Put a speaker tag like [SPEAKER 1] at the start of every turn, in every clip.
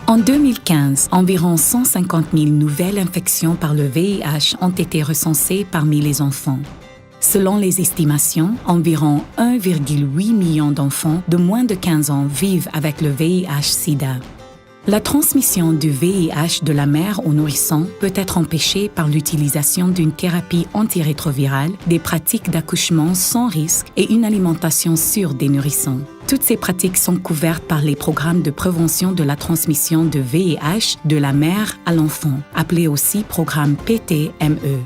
[SPEAKER 1] En 2015, environ 150 000 nouvelles infections par le VIH ont été recensées parmi les enfants. Selon les estimations, environ 1,8 million d'enfants de moins de 15 ans vivent avec le VIH-Sida. La transmission du VIH de la mère au nourrisson peut être empêchée par l'utilisation d'une thérapie antirétrovirale, des pratiques d'accouchement sans risque et une alimentation sûre des nourrissons. Toutes ces pratiques sont couvertes par les programmes de prévention de la transmission de VIH de la mère à l'enfant, appelés aussi programme PTME.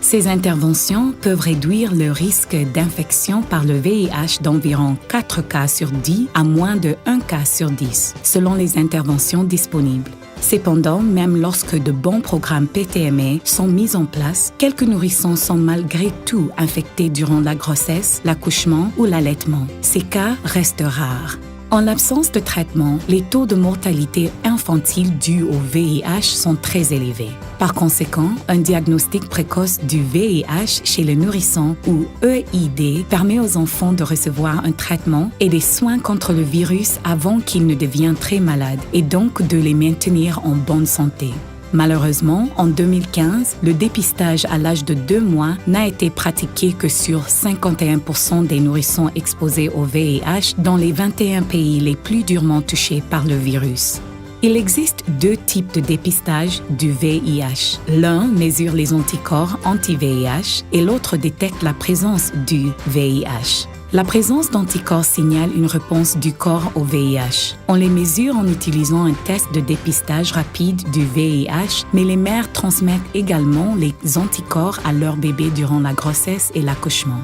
[SPEAKER 1] Ces interventions peuvent réduire le risque d'infection par le VIH d'environ 4 cas sur 10 à moins de 1 cas sur 10, selon les interventions disponibles. Cependant, même lorsque de bons programmes PTME sont mis en place, quelques nourrissons sont malgré tout infectés durant la grossesse, l'accouchement ou l'allaitement. Ces cas restent rares. En l'absence de traitement, les taux de mortalité infantile dus au VIH sont très élevés. Par conséquent, un diagnostic précoce du VIH chez le nourrisson ou EID permet aux enfants de recevoir un traitement et des soins contre le virus avant qu'ils ne deviennent très malades et donc de les maintenir en bonne santé. Malheureusement, en 2015, le dépistage à l'âge de 2 mois n'a été pratiqué que sur 51% des nourrissons exposés au VIH dans les 21 pays les plus durement touchés par le virus. Il existe 2 types de dépistage du VIH. L'un mesure les anticorps anti-VIH et l'autre détecte la présence du VIH. La présence d'anticorps signale une réponse du corps au VIH. On les mesure en utilisant un test de dépistage rapide du VIH, mais les mères transmettent également les anticorps à leur bébé durant la grossesse et l'accouchement.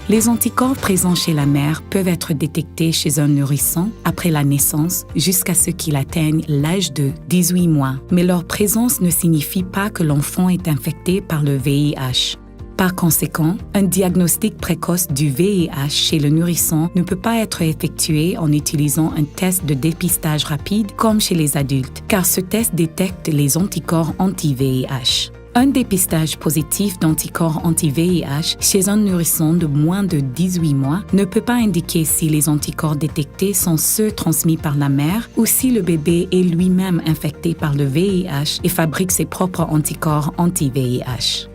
[SPEAKER 1] Les anticorps présents chez la mère peuvent être détectés chez un nourrisson après la naissance jusqu'à ce qu'il atteigne l'âge de 18 mois, mais leur présence ne signifie pas que l'enfant est infecté par le VIH. Par conséquent, un diagnostic précoce du VIH chez le nourrisson ne peut pas être effectué en utilisant un test de dépistage rapide comme chez les adultes, car ce test détecte les anticorps anti-VIH. Un dépistage positif d'anticorps anti-VIH chez un nourrisson de moins de 18 mois ne peut pas indiquer si les anticorps détectés sont ceux transmis par la mère ou si le bébé est lui-même infecté par le VIH et fabrique ses propres anticorps anti-VIH.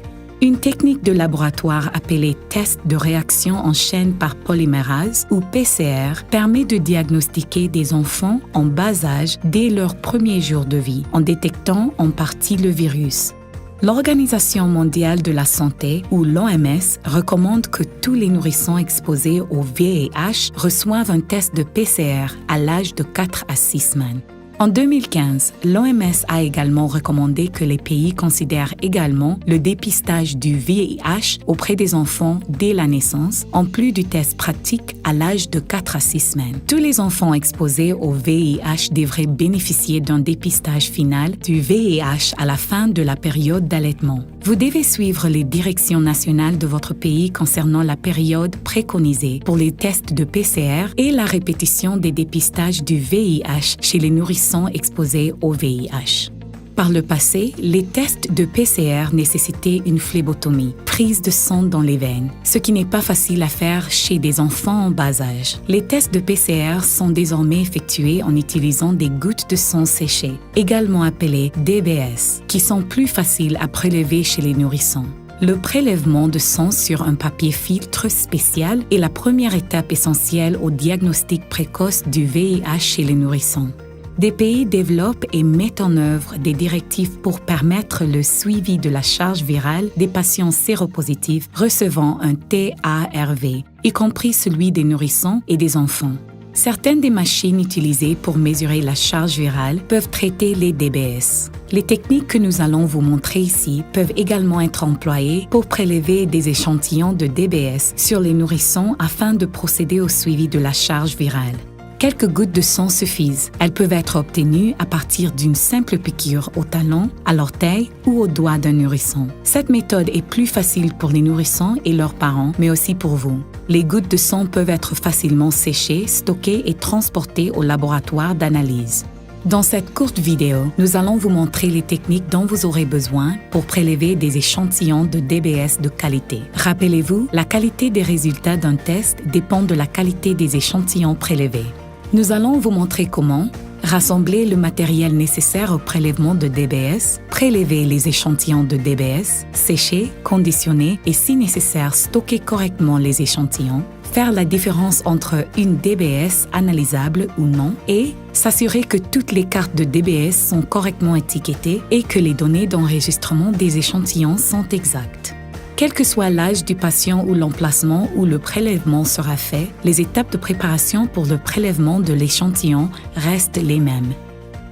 [SPEAKER 1] Une technique de laboratoire appelée test de réaction en chaîne par polymérase ou PCR permet de diagnostiquer des enfants en bas âge dès leur premier jour de vie en détectant en partie le virus. L'Organisation mondiale de la santé, ou l'OMS, recommande que tous les nourrissons exposés au VIH reçoivent un test de PCR à l'âge de 4 à 6 semaines. En 2015, l'OMS a également recommandé que les pays considèrent également le dépistage du VIH auprès des enfants dès la naissance, en plus du test pratique à l'âge de 4 à 6 semaines. Tous les enfants exposés au VIH devraient bénéficier d'un dépistage final du VIH à la fin de la période d'allaitement. Vous devez suivre les directions nationales de votre pays concernant la période préconisée pour les tests de PCR et la répétition des dépistages du VIH chez les nourrissons exposés au VIH. Par le passé, les tests de PCR nécessitaient une phlébotomie, prise de sang dans les veines, ce qui n'est pas facile à faire chez des enfants en bas âge. Les tests de PCR sont désormais effectués en utilisant des gouttes de sang séchées, également appelées DBS, qui sont plus faciles à prélever chez les nourrissons. Le prélèvement de sang sur un papier filtre spécial est la première étape essentielle au diagnostic précoce du VIH chez les nourrissons. Des pays développent et mettent en œuvre des directives pour permettre le suivi de la charge virale des patients séropositifs recevant un TARV, y compris celui des nourrissons et des enfants. Certaines des machines utilisées pour mesurer la charge virale peuvent traiter les DBS. Les techniques que nous allons vous montrer ici peuvent également être employées pour prélever des échantillons de DBS sur les nourrissons afin de procéder au suivi de la charge virale. Quelques gouttes de sang suffisent. Elles peuvent être obtenues à partir d'une simple piqûre au talon, à l'orteil ou au doigt d'un nourrisson. Cette méthode est plus facile pour les nourrissons et leurs parents, mais aussi pour vous. Les gouttes de sang peuvent être facilement séchées, stockées et transportées au laboratoire d'analyse. Dans cette courte vidéo, nous allons vous montrer les techniques dont vous aurez besoin pour prélever des échantillons de DBS de qualité. Rappelez-vous, la qualité des résultats d'un test dépend de la qualité des échantillons prélevés. Nous allons vous montrer comment, Rassembler le matériel nécessaire au prélèvement de DBS, prélever les échantillons de DBS, sécher, conditionner et si nécessaire stocker correctement les échantillons, faire la différence entre une DBS analysable ou non et s'assurer que toutes les cartes de DBS sont correctement étiquetées et que les données d'enregistrement des échantillons sont exactes. Quel que soit l'âge du patient ou l'emplacement où le prélèvement sera fait, les étapes de préparation pour le prélèvement de l'échantillon restent les mêmes.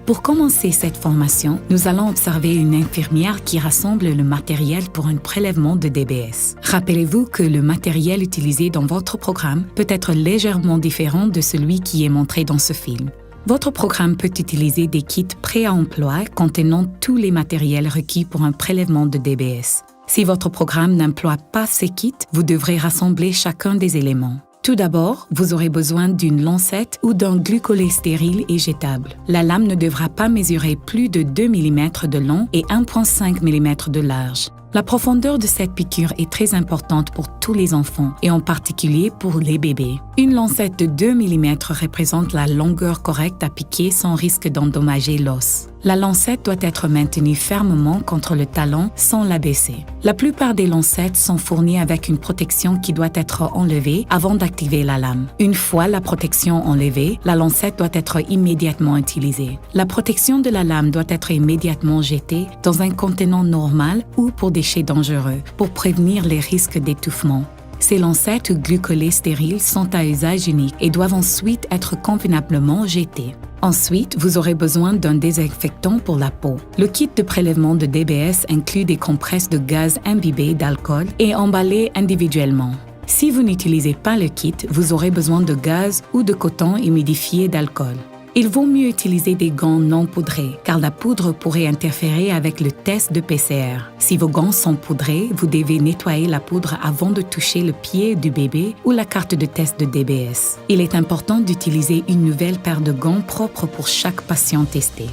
[SPEAKER 1] Pour commencer cette formation, nous allons observer une infirmière qui rassemble le matériel pour un prélèvement de DBS. Rappelez-vous que le matériel utilisé dans votre programme peut être légèrement différent de celui qui est montré dans ce film. Votre programme peut utiliser des kits prêts à emploi contenant tous les matériels requis pour un prélèvement de DBS. Si votre programme n'emploie pas ces kits, vous devrez rassembler chacun des éléments. Tout d'abord, vous aurez besoin d'une lancette ou d'un glucolet stérile éjectable. La lame ne devra pas mesurer plus de 2 mm de long et 1,5 mm de large. La profondeur de cette piqûre est très importante pour tous les enfants et en particulier pour les bébés. Une lancette de 2 mm représente la longueur correcte à piquer sans risque d'endommager l'os. La lancette doit être maintenue fermement contre le talon sans l'abaisser. La plupart des lancettes sont fournies avec une protection qui doit être enlevée avant d'activer la lame. Une fois la protection enlevée, la lancette doit être immédiatement utilisée. La protection de la lame doit être immédiatement jetée dans un contenant normal ou pour déchets dangereux pour prévenir les risques d'étouffement. Ces lancettes ou glucolets stériles sont à usage unique et doivent ensuite être convenablement jetées. Ensuite, vous aurez besoin d'un désinfectant pour la peau. Le kit de prélèvement de DBS inclut des compresses de gaz imbibées d'alcool et emballées individuellement. Si vous n'utilisez pas le kit, vous aurez besoin de gaz ou de coton humidifié d'alcool. Il vaut mieux utiliser des gants non poudrés, car la poudre pourrait interférer avec le test de PCR. Si vos gants sont poudrés, vous devez nettoyer la poudre avant de toucher le pied du bébé ou la carte de test de DBS. Il est important d'utiliser une nouvelle paire de gants propres pour chaque patient testé.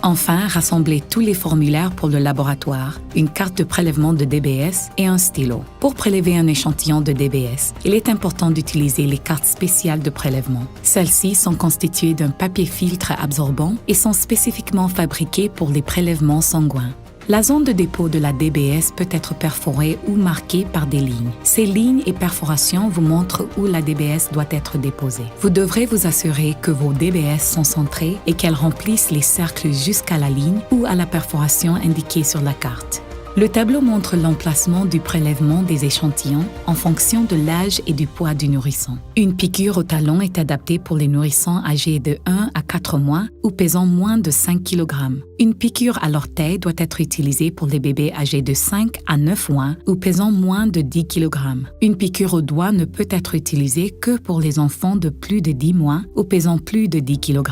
[SPEAKER 1] Enfin, rassemblez tous les formulaires pour le laboratoire, une carte de prélèvement de DBS et un stylo. Pour prélever un échantillon de DBS, il est important d'utiliser les cartes spéciales de prélèvement. Celles-ci sont constituées d'un papier filtre absorbant et sont spécifiquement fabriquées pour les prélèvements sanguins. La zone de dépôt de la DBS peut être perforée ou marquée par des lignes. Ces lignes et perforations vous montrent où la DBS doit être déposée. Vous devrez vous assurer que vos DBS sont centrées et qu'elles remplissent les cercles jusqu'à la ligne ou à la perforation indiquée sur la carte. Le tableau montre l'emplacement du prélèvement des échantillons en fonction de l'âge et du poids du nourrisson. Une piqûre au talon est adaptée pour les nourrissons âgés de 1 à 4 mois ou pesant moins de 5 kg. Une piqûre à l'orteil doit être utilisée pour les bébés âgés de 5 à 9 mois ou pesant moins de 10 kg. Une piqûre au doigt ne peut être utilisée que pour les enfants de plus de 10 mois ou pesant plus de 10 kg.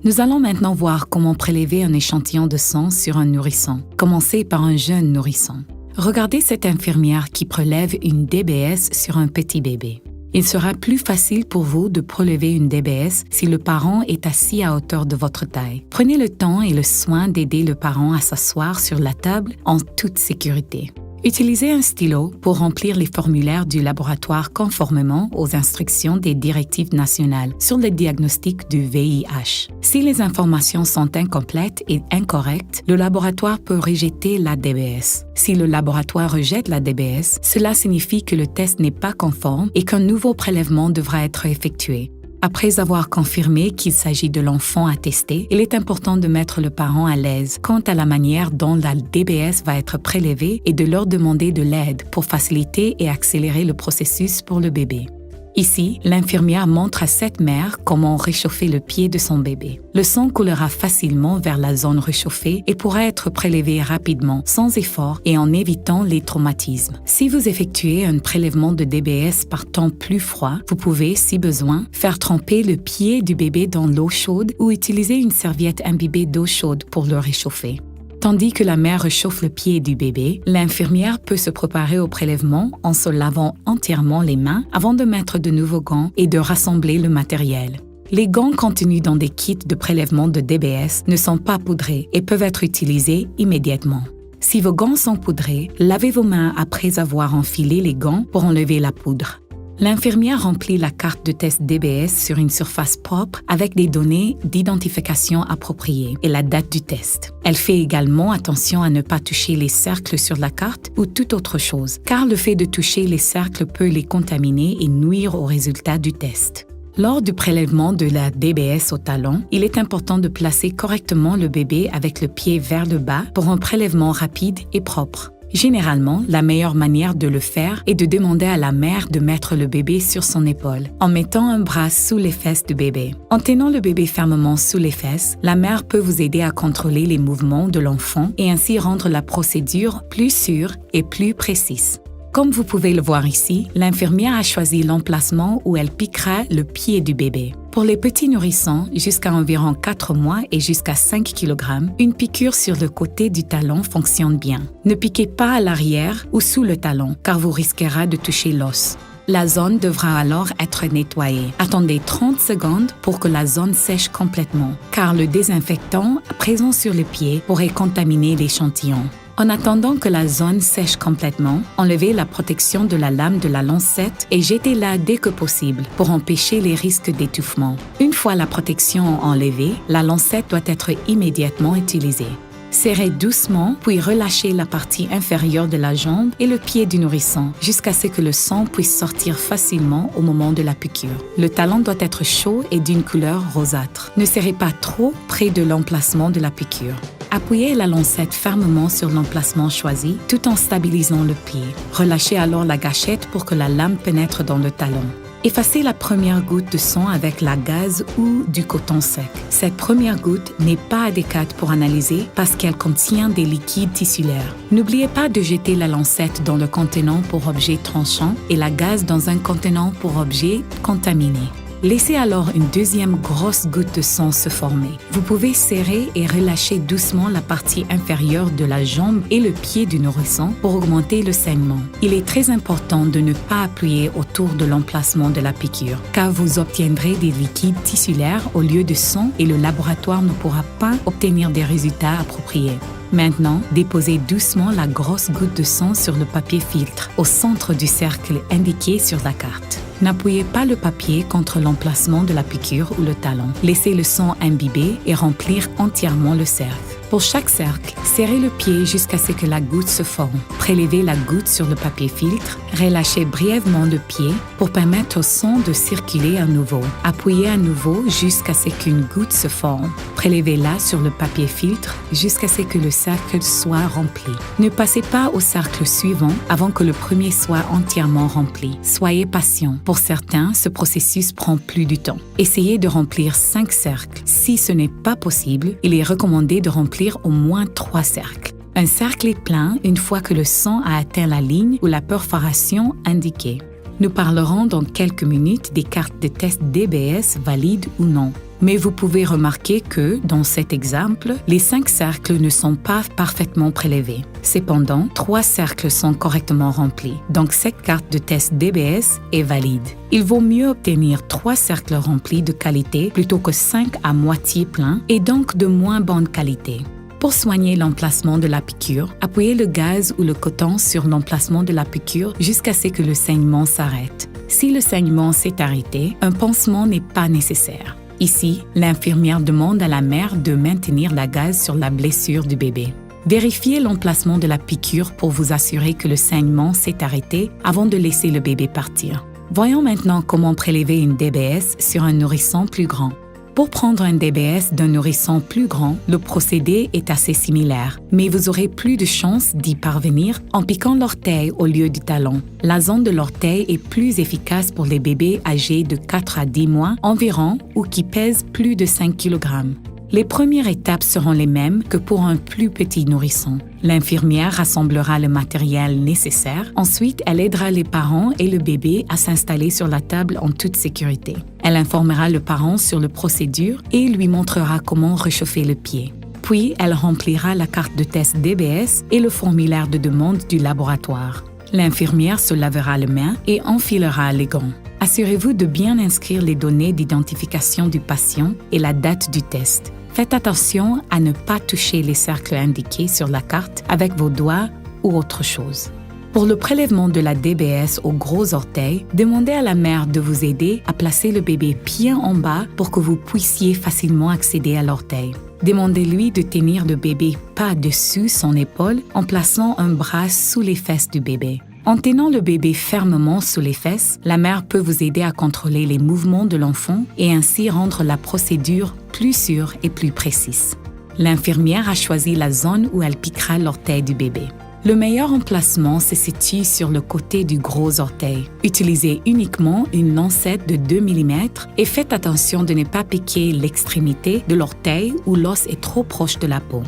[SPEAKER 1] Nous allons maintenant voir comment prélever un échantillon de sang sur un nourrisson. Commencez par un jeune nourrisson. Regardez cette infirmière qui prélève une DBS sur un petit bébé. Il sera plus facile pour vous de prélever une DBS si le parent est assis à hauteur de votre taille. Prenez le temps et le soin d'aider le parent à s'asseoir sur la table en toute sécurité. Utilisez un stylo pour remplir les formulaires du laboratoire conformément aux instructions des directives nationales sur le diagnostic du VIH. Si les informations sont incomplètes et incorrectes, le laboratoire peut rejeter la DBS. Si le laboratoire rejette la DBS, cela signifie que le test n'est pas conforme et qu'un nouveau prélèvement devra être effectué. Après avoir confirmé qu'il s'agit de l'enfant à tester, il est important de mettre le parent à l'aise quant à la manière dont la DBS va être prélevée et de leur demander de l'aide pour faciliter et accélérer le processus pour le bébé. Ici, l'infirmière montre à cette mère comment réchauffer le pied de son bébé. Le sang coulera facilement vers la zone réchauffée et pourra être prélevé rapidement, sans effort et en évitant les traumatismes. Si vous effectuez un prélèvement de DBS par temps plus froid, vous pouvez, si besoin, faire tremper le pied du bébé dans l'eau chaude ou utiliser une serviette imbibée d'eau chaude pour le réchauffer. Tandis que la mère réchauffe le pied du bébé, l'infirmière peut se préparer au prélèvement en se lavant entièrement les mains avant de mettre de nouveaux gants et de rassembler le matériel. Les gants contenus dans des kits de prélèvement de DBS ne sont pas poudrés et peuvent être utilisés immédiatement. Si vos gants sont poudrés, lavez vos mains après avoir enfilé les gants pour enlever la poudre. L'infirmière remplit la carte de test DBS sur une surface propre avec des données d'identification appropriées et la date du test. Elle fait également attention à ne pas toucher les cercles sur la carte ou toute autre chose, car le fait de toucher les cercles peut les contaminer et nuire au résultat du test. Lors du prélèvement de la DBS au talon, il est important de placer correctement le bébé avec le pied vers le bas pour un prélèvement rapide et propre. Généralement, la meilleure manière de le faire est de demander à la mère de mettre le bébé sur son épaule, en mettant un bras sous les fesses du bébé. En tenant le bébé fermement sous les fesses, la mère peut vous aider à contrôler les mouvements de l'enfant et ainsi rendre la procédure plus sûre et plus précise. Comme vous pouvez le voir ici, l'infirmière a choisi l'emplacement où elle piquera le pied du bébé. Pour les petits nourrissons, jusqu'à environ 4 mois et jusqu'à 5 kg, une piqûre sur le côté du talon fonctionne bien. Ne piquez pas à l'arrière ou sous le talon, car vous risquerez de toucher l'os. La zone devra alors être nettoyée. Attendez 30 secondes pour que la zone sèche complètement, car le désinfectant présent sur le pied pourrait contaminer l'échantillon. En attendant que la zone sèche complètement, enlevez la protection de la lame de la lancette et jetez-la dès que possible pour empêcher les risques d'étouffement. Une fois la protection enlevée, la lancette doit être immédiatement utilisée. Serrez doucement, puis relâchez la partie inférieure de la jambe et le pied du nourrisson jusqu'à ce que le sang puisse sortir facilement au moment de la piqûre. Le talon doit être chaud et d'une couleur rosâtre. Ne serrez pas trop près de l'emplacement de la piqûre. Appuyez la lancette fermement sur l'emplacement choisi tout en stabilisant le pied. Relâchez alors la gâchette pour que la lame pénètre dans le talon. Effacez la première goutte de sang avec la gaze ou du coton sec. Cette première goutte n'est pas adéquate pour analyser parce qu'elle contient des liquides tissulaires. N'oubliez pas de jeter la lancette dans le contenant pour objets tranchants et la gaze dans un contenant pour objets contaminés. Laissez alors une deuxième grosse goutte de sang se former. Vous pouvez serrer et relâcher doucement la partie inférieure de la jambe et le pied du nourrisson pour augmenter le saignement. Il est très important de ne pas appuyer autour de l'emplacement de la piqûre, car vous obtiendrez des liquides tissulaires au lieu de sang et le laboratoire ne pourra pas obtenir des résultats appropriés. Maintenant, déposez doucement la grosse goutte de sang sur le papier filtre, au centre du cercle indiqué sur la carte. N'appuyez pas le papier contre l'emplacement de la piqûre ou le talon. Laissez le sang imbiber et remplir entièrement le cercle. Pour chaque cercle, serrez le pied jusqu'à ce que la goutte se forme. Prélevez la goutte sur le papier filtre, relâchez brièvement le pied pour permettre au sang de circuler à nouveau. Appuyez à nouveau jusqu'à ce qu'une goutte se forme. Prélevez-la sur le papier filtre jusqu'à ce que le cercle soit rempli. Ne passez pas au cercle suivant avant que le premier soit entièrement rempli. Soyez patient. Pour certains, ce processus prend plus de temps. Essayez de remplir 5 cercles. Si ce n'est pas possible, il est recommandé de remplir au moins 3 cercles. Un cercle est plein une fois que le sang a atteint la ligne ou la perforation indiquée. Nous parlerons dans quelques minutes des cartes de test DBS valides ou non. Mais vous pouvez remarquer que, dans cet exemple, les 5 cercles ne sont pas parfaitement prélevés. Cependant, 3 cercles sont correctement remplis, donc cette carte de test DBS est valide. Il vaut mieux obtenir 3 cercles remplis de qualité plutôt que 5 à moitié pleins et donc de moins bonne qualité. Pour soigner l'emplacement de la piqûre, appuyez le gaz ou le coton sur l'emplacement de la piqûre jusqu'à ce que le saignement s'arrête. Si le saignement s'est arrêté, un pansement n'est pas nécessaire. Ici, l'infirmière demande à la mère de maintenir la gaze sur la blessure du bébé. Vérifiez l'emplacement de la piqûre pour vous assurer que le saignement s'est arrêté avant de laisser le bébé partir. Voyons maintenant comment prélever une DBS sur un nourrisson plus grand. Pour prendre un DBS d'un nourrisson plus grand, le procédé est assez similaire, mais vous aurez plus de chances d'y parvenir en piquant l'orteil au lieu du talon. La zone de l'orteil est plus efficace pour les bébés âgés de 4 à 10 mois environ ou qui pèsent plus de 5 kg. Les premières étapes seront les mêmes que pour un plus petit nourrisson. L'infirmière rassemblera le matériel nécessaire. Ensuite, elle aidera les parents et le bébé à s'installer sur la table en toute sécurité. Elle informera le parent sur la procédure et lui montrera comment réchauffer le pied. Puis, elle remplira la carte de test DBS et le formulaire de demande du laboratoire. L'infirmière se lavera les mains et enfilera les gants. Assurez-vous de bien inscrire les données d'identification du patient et la date du test. Faites attention à ne pas toucher les cercles indiqués sur la carte avec vos doigts ou autre chose. Pour le prélèvement de la DBS au gros orteil, demandez à la mère de vous aider à placer le bébé pied en bas pour que vous puissiez facilement accéder à l'orteil. Demandez-lui de tenir le bébé par-dessus son épaule en plaçant un bras sous les fesses du bébé. En tenant le bébé fermement sous les fesses, la mère peut vous aider à contrôler les mouvements de l'enfant et ainsi rendre la procédure plus sûre et plus précise. L'infirmière a choisi la zone où elle piquera l'orteil du bébé. Le meilleur emplacement se situe sur le côté du gros orteil. Utilisez uniquement une lancette de 2 mm et faites attention de ne pas piquer l'extrémité de l'orteil où l'os est trop proche de la peau.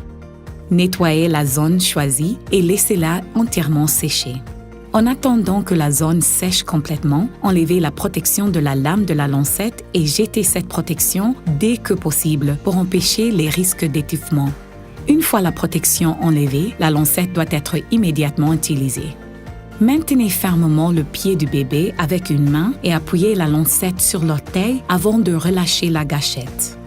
[SPEAKER 1] Nettoyez la zone choisie et laissez-la entièrement sécher. En attendant que la zone sèche complètement, enlevez la protection de la lame de la lancette et jetez cette protection dès que possible pour empêcher les risques d'étouffement. Une fois la protection enlevée, la lancette doit être immédiatement utilisée. Maintenez fermement le pied du bébé avec une main et appuyez la lancette sur l'orteil avant de relâcher la gâchette.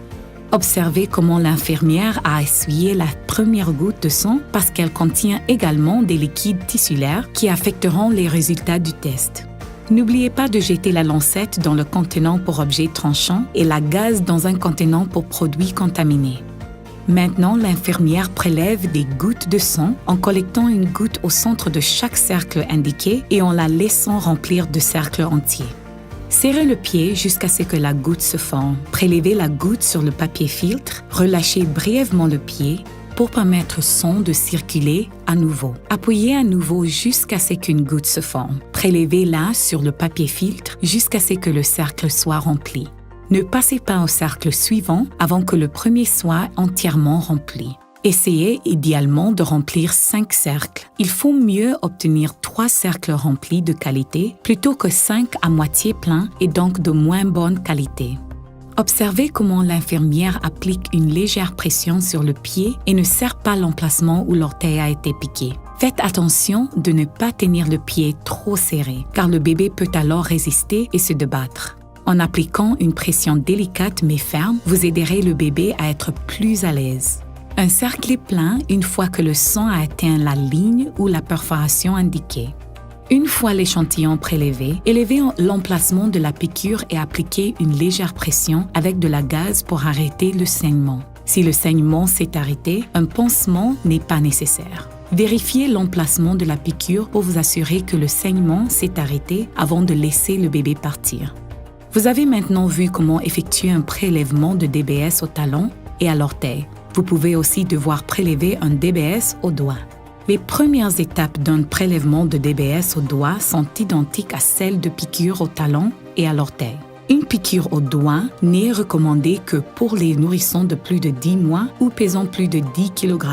[SPEAKER 1] Observez comment l'infirmière a essuyé la première goutte de sang parce qu'elle contient également des liquides tissulaires qui affecteront les résultats du test. N'oubliez pas de jeter la lancette dans le contenant pour objets tranchants et la gaze dans un contenant pour produits contaminés. Maintenant, l'infirmière prélève des gouttes de sang en collectant une goutte au centre de chaque cercle indiqué et en la laissant remplir de cercles entiers. Serrez le pied jusqu'à ce que la goutte se forme. Prélevez la goutte sur le papier filtre, relâchez brièvement le pied pour permettre au sang de circuler à nouveau. Appuyez à nouveau jusqu'à ce qu'une goutte se forme. Prélevez-la sur le papier filtre jusqu'à ce que le cercle soit rempli. Ne passez pas au cercle suivant avant que le premier soit entièrement rempli. Essayez idéalement de remplir 5 cercles. Il faut mieux obtenir 3 cercles remplis de qualité plutôt que 5 à moitié pleins et donc de moins bonne qualité. Observez comment l'infirmière applique une légère pression sur le pied et ne serre pas l'emplacement où l'orteil a été piqué. Faites attention de ne pas tenir le pied trop serré, car le bébé peut alors résister et se débattre. En appliquant une pression délicate mais ferme, vous aiderez le bébé à être plus à l'aise. Un cercle est plein une fois que le sang a atteint la ligne ou la perforation indiquée. Une fois l'échantillon prélevé, élevez l'emplacement de la piqûre et appliquez une légère pression avec de la gaze pour arrêter le saignement. Si le saignement s'est arrêté, un pansement n'est pas nécessaire. Vérifiez l'emplacement de la piqûre pour vous assurer que le saignement s'est arrêté avant de laisser le bébé partir. Vous avez maintenant vu comment effectuer un prélèvement de DBS au talon et à l'orteil. Vous pouvez aussi devoir prélever un DBS au doigt. Les premières étapes d'un prélèvement de DBS au doigt sont identiques à celles de piqûre au talon et à l'orteil. Une piqûre au doigt n'est recommandée que pour les nourrissons de plus de 10 mois ou pesant plus de 10 kg.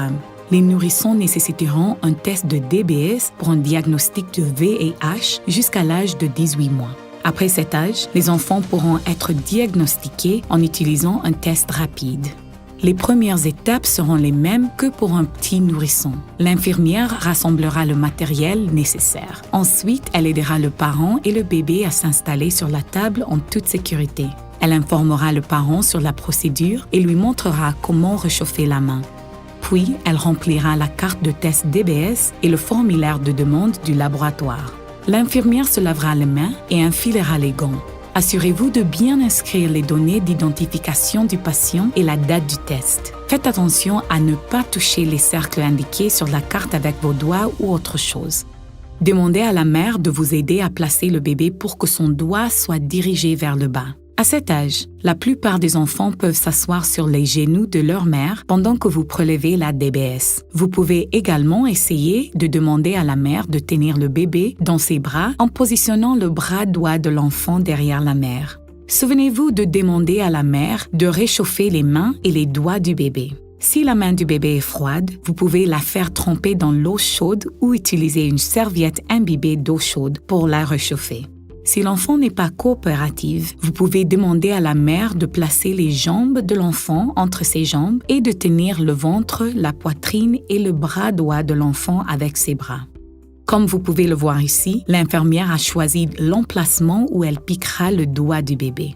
[SPEAKER 1] Les nourrissons nécessiteront un test de DBS pour un diagnostic de VIH jusqu'à l'âge de 18 mois. Après cet âge, les enfants pourront être diagnostiqués en utilisant un test rapide. Les premières étapes seront les mêmes que pour un petit nourrisson. L'infirmière rassemblera le matériel nécessaire. Ensuite, elle aidera le parent et le bébé à s'installer sur la table en toute sécurité. Elle informera le parent sur la procédure et lui montrera comment réchauffer la main. Puis, elle remplira la carte de test DBS et le formulaire de demande du laboratoire. L'infirmière se lavera les mains et enfilera les gants. Assurez-vous de bien inscrire les données d'identification du patient et la date du test. Faites attention à ne pas toucher les cercles indiqués sur la carte avec vos doigts ou autre chose. Demandez à la mère de vous aider à placer le bébé pour que son doigt soit dirigé vers le bas. À cet âge, la plupart des enfants peuvent s'asseoir sur les genoux de leur mère pendant que vous prélevez la DBS. Vous pouvez également essayer de demander à la mère de tenir le bébé dans ses bras en positionnant le bras droit de l'enfant derrière la mère. Souvenez-vous de demander à la mère de réchauffer les mains et les doigts du bébé. Si la main du bébé est froide, vous pouvez la faire tremper dans l'eau chaude ou utiliser une serviette imbibée d'eau chaude pour la réchauffer. Si l'enfant n'est pas coopérative, vous pouvez demander à la mère de placer les jambes de l'enfant entre ses jambes et de tenir le ventre, la poitrine et le bras droit de l'enfant avec ses bras. Comme vous pouvez le voir ici, l'infirmière a choisi l'emplacement où elle piquera le doigt du bébé.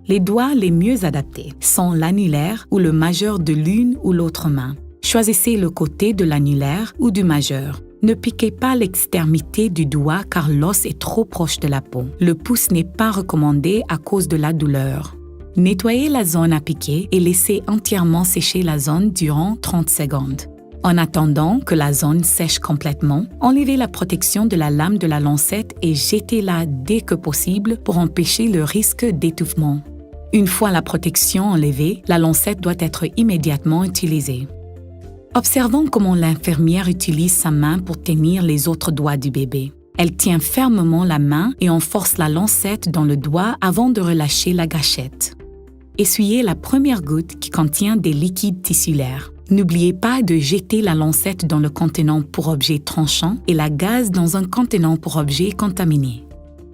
[SPEAKER 1] Les doigts les mieux adaptés sont l'annulaire ou le majeur de l'une ou l'autre main. Choisissez le côté de l'annulaire ou du majeur. Ne piquez pas l'extrémité du doigt car l'os est trop proche de la peau. Le pouce n'est pas recommandé à cause de la douleur. Nettoyez la zone à piquer et laissez entièrement sécher la zone durant 30 secondes. En attendant que la zone sèche complètement, enlevez la protection de la lame de la lancette et jetez-la dès que possible pour empêcher le risque d'étouffement. Une fois la protection enlevée, la lancette doit être immédiatement utilisée. Observons comment l'infirmière utilise sa main pour tenir les autres doigts du bébé. Elle tient fermement la main et enforce la lancette dans le doigt avant de relâcher la gâchette. Essuyez la première goutte qui contient des liquides tissulaires. N'oubliez pas de jeter la lancette dans le contenant pour objets tranchants et la gaze dans un contenant pour objets contaminés.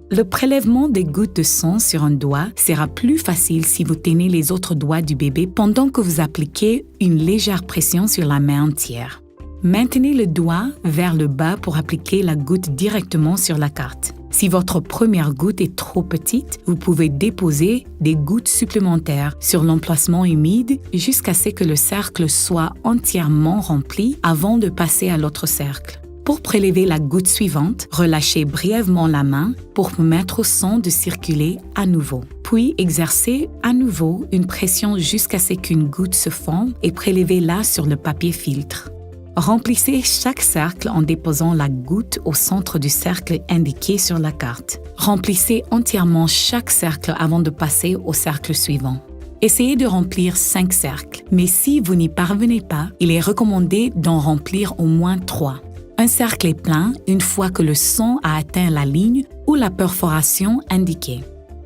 [SPEAKER 1] Le prélèvement des gouttes de sang sur un doigt sera plus facile si vous tenez les autres doigts du bébé pendant que vous appliquez une légère pression sur la main entière. Maintenez le doigt vers le bas pour appliquer la goutte directement sur la carte. Si votre première goutte est trop petite, vous pouvez déposer des gouttes supplémentaires sur l'emplacement humide jusqu'à ce que le cercle soit entièrement rempli avant de passer à l'autre cercle. Pour prélever la goutte suivante, relâchez brièvement la main pour permettre au sang de circuler à nouveau. Puis exercez à nouveau une pression jusqu'à ce qu'une goutte se forme et prélevez-la sur le papier filtre. Remplissez chaque cercle en déposant la goutte au centre du cercle indiqué sur la carte. Remplissez entièrement chaque cercle avant de passer au cercle suivant. Essayez de remplir 5 cercles, mais si vous n'y parvenez pas, il est recommandé d'en remplir au moins 3. Un cercle est plein une fois que le sang a atteint la ligne ou la perforation indiquée.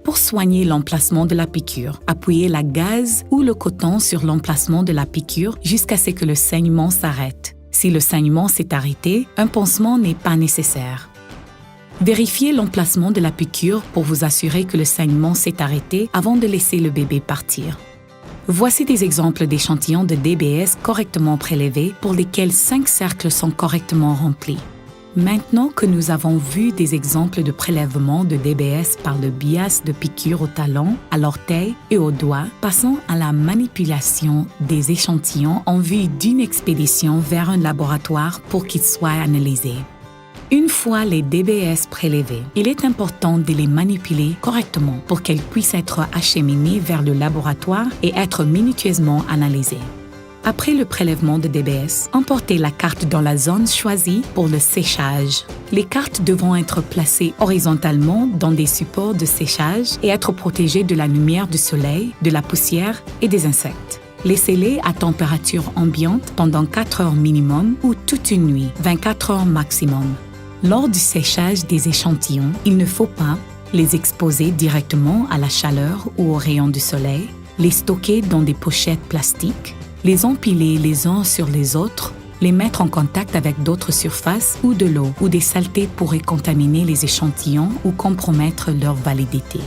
[SPEAKER 1] Pour soigner l'emplacement de la piqûre, appuyez la gaze ou le coton sur l'emplacement de la piqûre jusqu'à ce que le saignement s'arrête. Si le saignement s'est arrêté, un pansement n'est pas nécessaire. Vérifiez l'emplacement de la piqûre pour vous assurer que le saignement s'est arrêté avant de laisser le bébé partir. Voici des exemples d'échantillons de DBS correctement prélevés pour lesquels 5 cercles sont correctement remplis. Maintenant que nous avons vu des exemples de prélèvement de DBS par le biais de piqûres au talon, à l'orteil et au doigt, passons à la manipulation des échantillons en vue d'une expédition vers un laboratoire pour qu'ils soient analysés. Une fois les DBS prélevés, il est important de les manipuler correctement pour qu'elles puissent être acheminées vers le laboratoire et être minutieusement analysées. Après le prélèvement de DBS, emportez la carte dans la zone choisie pour le séchage. Les cartes devront être placées horizontalement dans des supports de séchage et être protégées de la lumière du soleil, de la poussière et des insectes. Laissez-les à température ambiante pendant 4 heures minimum ou toute une nuit, 24 heures maximum. Lors du séchage des échantillons, il ne faut pas les exposer directement à la chaleur ou aux rayons du soleil, les stocker dans des pochettes plastiques, les empiler les uns sur les autres, les mettre en contact avec d'autres surfaces ou de l'eau où des saletés pourraient contaminer les échantillons ou compromettre leur validité.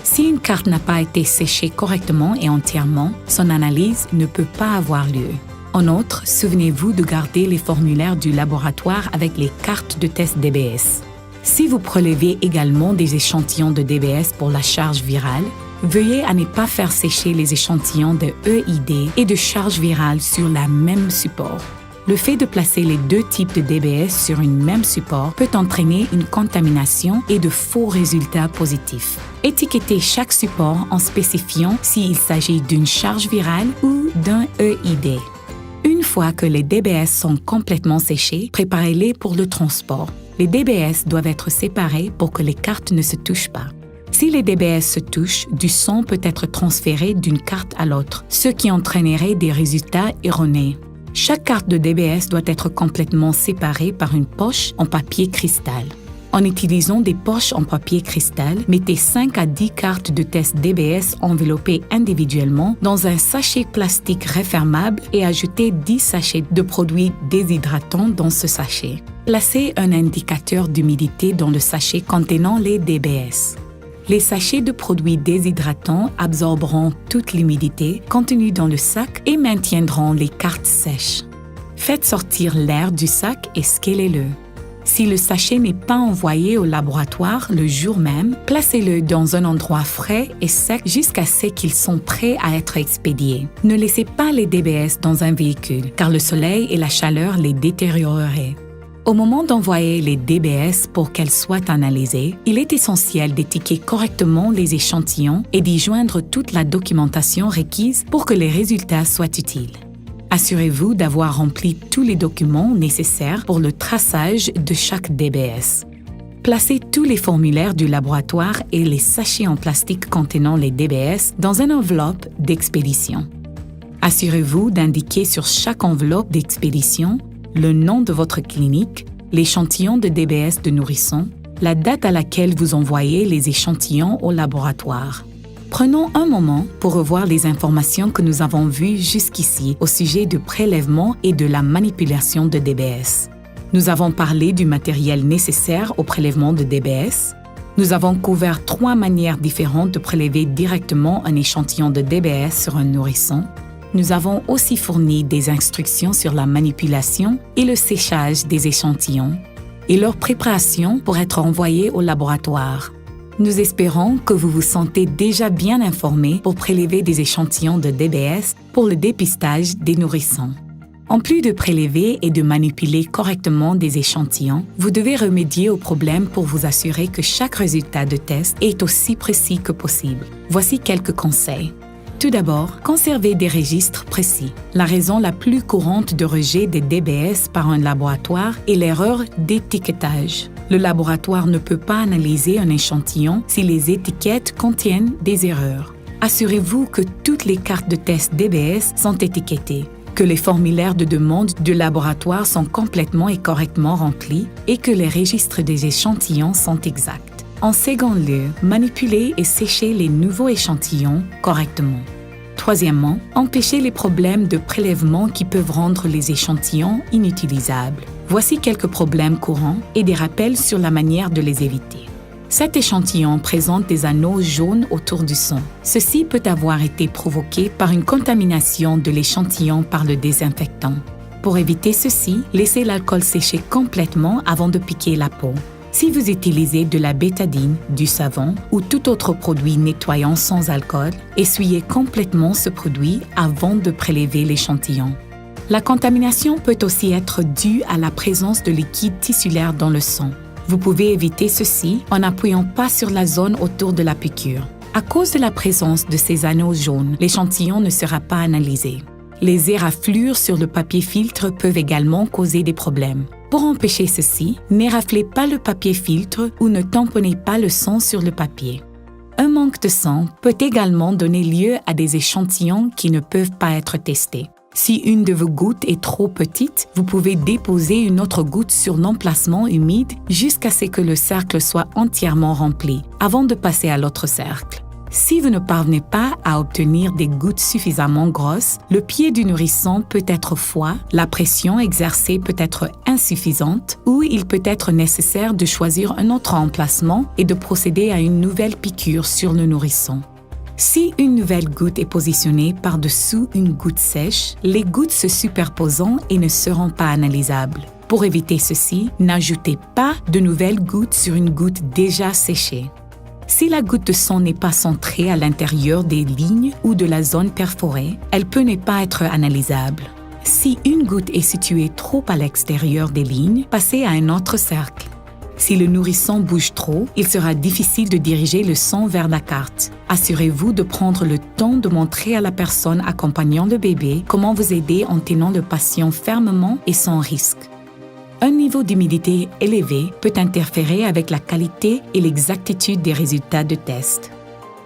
[SPEAKER 1] Si une carte n'a pas été séchée correctement et entièrement, son analyse ne peut pas avoir lieu. En outre, souvenez-vous de garder les formulaires du laboratoire avec les cartes de test DBS. Si vous prélevez également des échantillons de DBS pour la charge virale, veuillez à ne pas faire sécher les échantillons de EID et de charge virale sur le même support. Le fait de placer les 2 types de DBS sur un même support peut entraîner une contamination et de faux résultats positifs. Étiquetez chaque support en spécifiant s'il s'agit d'une charge virale ou d'un EID. Une fois que les DBS sont complètement séchés, préparez-les pour le transport. Les DBS doivent être séparés pour que les cartes ne se touchent pas. Si les DBS se touchent, du sang peut être transféré d'une carte à l'autre, ce qui entraînerait des résultats erronés. Chaque carte de DBS doit être complètement séparée par une poche en papier cristal. En utilisant des poches en papier cristal, mettez 5 à 10 cartes de test DBS enveloppées individuellement dans un sachet plastique refermable et ajoutez 10 sachets de produits déshydratants dans ce sachet. Placez un indicateur d'humidité dans le sachet contenant les DBS. Les sachets de produits déshydratants absorberont toute l'humidité contenue dans le sac et maintiendront les cartes sèches. Faites sortir l'air du sac et scellez-le. Si le sachet n'est pas envoyé au laboratoire le jour même, placez-le dans un endroit frais et sec jusqu'à ce qu'ils sont prêts à être expédiés. Ne laissez pas les DBS dans un véhicule, car le soleil et la chaleur les détérioreraient. Au moment d'envoyer les DBS pour qu'elles soient analysées, il est essentiel d'étiqueter correctement les échantillons et d'y joindre toute la documentation requise pour que les résultats soient utiles. Assurez-vous d'avoir rempli tous les documents nécessaires pour le traçage de chaque DBS. Placez tous les formulaires du laboratoire et les sachets en plastique contenant les DBS dans une enveloppe d'expédition. Assurez-vous d'indiquer sur chaque enveloppe d'expédition le nom de votre clinique, l'échantillon de DBS de nourrisson, la date à laquelle vous envoyez les échantillons au laboratoire. Prenons un moment pour revoir les informations que nous avons vues jusqu'ici au sujet du prélèvement et de la manipulation de DBS. Nous avons parlé du matériel nécessaire au prélèvement de DBS. Nous avons couvert 3 manières différentes de prélever directement un échantillon de DBS sur un nourrisson. Nous avons aussi fourni des instructions sur la manipulation et le séchage des échantillons et leur préparation pour être envoyés au laboratoire. Nous espérons que vous vous sentez déjà bien informé pour prélever des échantillons de DBS pour le dépistage des nourrissons. En plus de prélever et de manipuler correctement des échantillons, vous devez remédier au problème pour vous assurer que chaque résultat de test est aussi précis que possible. Voici quelques conseils. Tout d'abord, conservez des registres précis. La raison la plus courante de rejet des DBS par un laboratoire est l'erreur d'étiquetage. Le laboratoire ne peut pas analyser un échantillon si les étiquettes contiennent des erreurs. Assurez-vous que toutes les cartes de test DBS sont étiquetées, que les formulaires de demande du laboratoire sont complètement et correctement remplis et que les registres des échantillons sont exacts. En second lieu, manipulez et séchez les nouveaux échantillons correctement. Troisièmement, empêchez les problèmes de prélèvement qui peuvent rendre les échantillons inutilisables. Voici quelques problèmes courants et des rappels sur la manière de les éviter. Cet échantillon présente des anneaux jaunes autour du son. Ceci peut avoir été provoqué par une contamination de l'échantillon par le désinfectant. Pour éviter ceci, laissez l'alcool sécher complètement avant de piquer la peau. Si vous utilisez de la bétadine, du savon ou tout autre produit nettoyant sans alcool, essuyez complètement ce produit avant de prélever l'échantillon. La contamination peut aussi être due à la présence de liquide tissulaire dans le sang. Vous pouvez éviter ceci en n'appuyant pas sur la zone autour de la piqûre. À cause de la présence de ces anneaux jaunes, l'échantillon ne sera pas analysé. Les éraflures sur le papier filtre peuvent également causer des problèmes. Pour empêcher ceci, n'éraflez pas le papier filtre ou ne tamponnez pas le sang sur le papier. Un manque de sang peut également donner lieu à des échantillons qui ne peuvent pas être testés. Si une de vos gouttes est trop petite, vous pouvez déposer une autre goutte sur l'emplacement humide jusqu'à ce que le cercle soit entièrement rempli, avant de passer à l'autre cercle. Si vous ne parvenez pas à obtenir des gouttes suffisamment grosses, le pied du nourrisson peut être froid, la pression exercée peut être insuffisante ou il peut être nécessaire de choisir un autre emplacement et de procéder à une nouvelle piqûre sur le nourrisson. Si une nouvelle goutte est positionnée par-dessous une goutte sèche, les gouttes se superposent et ne seront pas analysables. Pour éviter ceci, n'ajoutez pas de nouvelles gouttes sur une goutte déjà séchée. Si la goutte de sang n'est pas centrée à l'intérieur des lignes ou de la zone perforée, elle peut ne pas être analysable. Si une goutte est située trop à l'extérieur des lignes, passez à un autre cercle. Si le nourrisson bouge trop, il sera difficile de diriger le sang vers la carte. Assurez-vous de prendre le temps de montrer à la personne accompagnant le bébé comment vous aider en tenant le patient fermement et sans risque. Un niveau d'humidité élevé peut interférer avec la qualité et l'exactitude des résultats de test.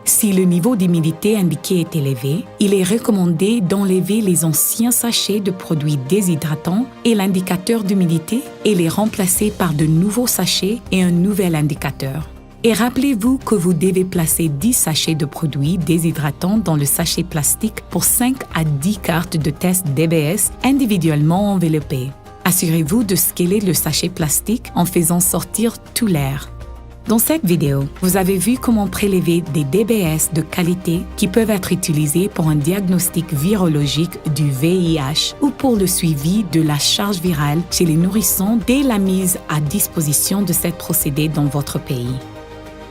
[SPEAKER 1] Si le niveau d'humidité indiqué est élevé, il est recommandé d'enlever les anciens sachets de produits déshydratants et l'indicateur d'humidité et les remplacer par de nouveaux sachets et un nouvel indicateur. Et rappelez-vous que vous devez placer 10 sachets de produits déshydratants dans le sachet plastique pour 5 à 10 cartes de test DBS individuellement enveloppées. Assurez-vous de sceller le sachet plastique en faisant sortir tout l'air. Dans cette vidéo, vous avez vu comment prélever des DBS de qualité qui peuvent être utilisés pour un diagnostic virologique du VIH ou pour le suivi de la charge virale chez les nourrissons dès la mise à disposition de cet procédé dans votre pays.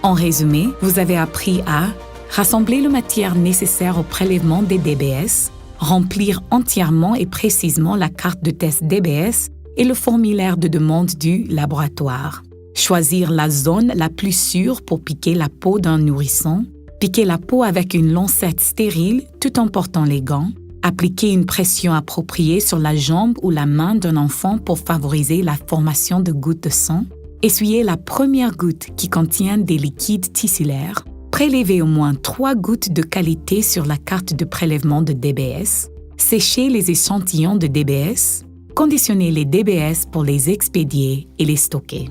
[SPEAKER 1] En résumé, vous avez appris à rassembler la matière nécessaire au prélèvement des DBS, remplir entièrement et précisément la carte de test DBS, et le formulaire de demande du laboratoire. Choisir la zone la plus sûre pour piquer la peau d'un nourrisson, piquer la peau avec une lancette stérile tout en portant les gants, appliquer une pression appropriée sur la jambe ou la main d'un enfant pour favoriser la formation de gouttes de sang, essuyer la première goutte qui contient des liquides tissulaires, prélever au moins 3 gouttes de qualité sur la carte de prélèvement de DBS, sécher les échantillons de DBS, conditionner les DBS pour les expédier et les stocker.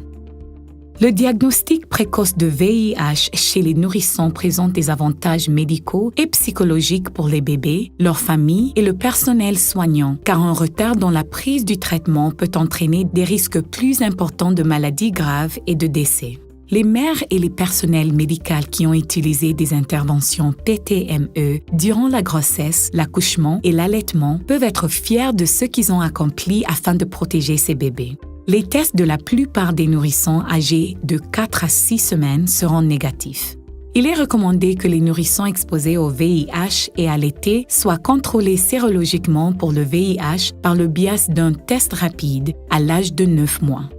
[SPEAKER 1] Le diagnostic précoce de VIH chez les nourrissons présente des avantages médicaux et psychologiques pour les bébés, leurs familles et le personnel soignant, car un retard dans la prise du traitement peut entraîner des risques plus importants de maladies graves et de décès. Les mères et les personnels médicaux qui ont utilisé des interventions PTME durant la grossesse, l'accouchement et l'allaitement peuvent être fiers de ce qu'ils ont accompli afin de protéger ces bébés. Les tests de la plupart des nourrissons âgés de 4 à 6 semaines seront négatifs. Il est recommandé que les nourrissons exposés au VIH et allaités soient contrôlés sérologiquement pour le VIH par le biais d'un test rapide à l'âge de 9 mois.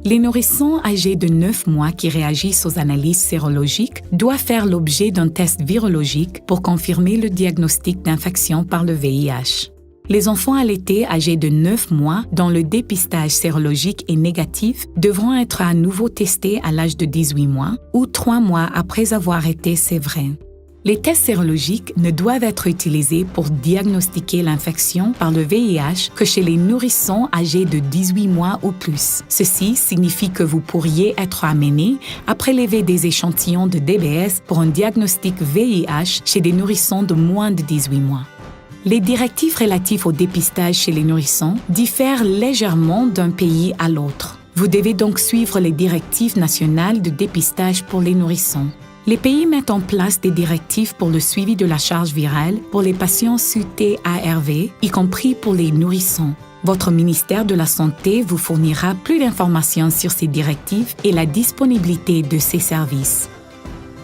[SPEAKER 1] Les nourrissons âgés de 9 mois qui réagissent aux analyses sérologiques doivent faire l'objet d'un test virologique pour confirmer le diagnostic d'infection par le VIH. Les enfants allaités âgés de 9 mois dont le dépistage sérologique est négatif devront être à nouveau testés à l'âge de 18 mois ou 3 mois après avoir été sévrés. Les tests sérologiques ne doivent être utilisés pour diagnostiquer l'infection par le VIH que chez les nourrissons âgés de 18 mois ou plus. Ceci signifie que vous pourriez être amené à prélever des échantillons de DBS pour un diagnostic VIH chez des nourrissons de moins de 18 mois. Les directives relatives au dépistage chez les nourrissons diffèrent légèrement d'un pays à l'autre. Vous devez donc suivre les directives nationales de dépistage pour les nourrissons. Les pays mettent en place des directives pour le suivi de la charge virale pour les patients sous TARV, y compris pour les nourrissons. Votre ministère de la Santé vous fournira plus d'informations sur ces directives et la disponibilité de ces services.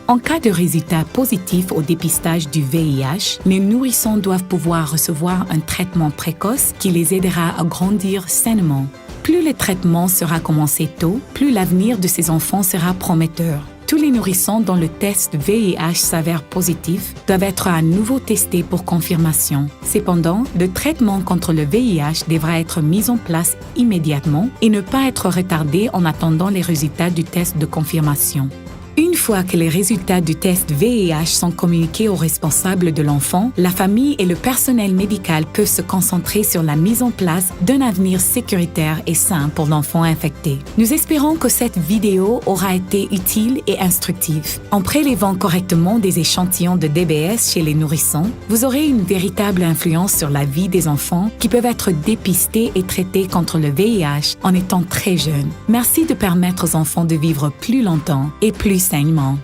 [SPEAKER 1] En cas de résultat positif au dépistage du VIH, les nourrissons doivent pouvoir recevoir un traitement précoce qui les aidera à grandir sainement. Plus le traitement sera commencé tôt, plus l'avenir de ces enfants sera prometteur. Tous les nourrissons dont le test VIH s'avère positif doivent être à nouveau testés pour confirmation. Cependant, le traitement contre le VIH devra être mis en place immédiatement et ne pas être retardé en attendant les résultats du test de confirmation. Une fois que les résultats du test VIH sont communiqués aux responsables de l'enfant, la famille et le personnel médical peuvent se concentrer sur la mise en place d'un avenir sécuritaire et sain pour l'enfant infecté. Nous espérons que cette vidéo aura été utile et instructive. En prélevant correctement des échantillons de DBS chez les nourrissons, vous aurez une véritable influence sur la vie des enfants qui peuvent être dépistés et traités contre le VIH en étant très jeunes. Merci de permettre aux enfants de vivre plus longtemps et plus sainement.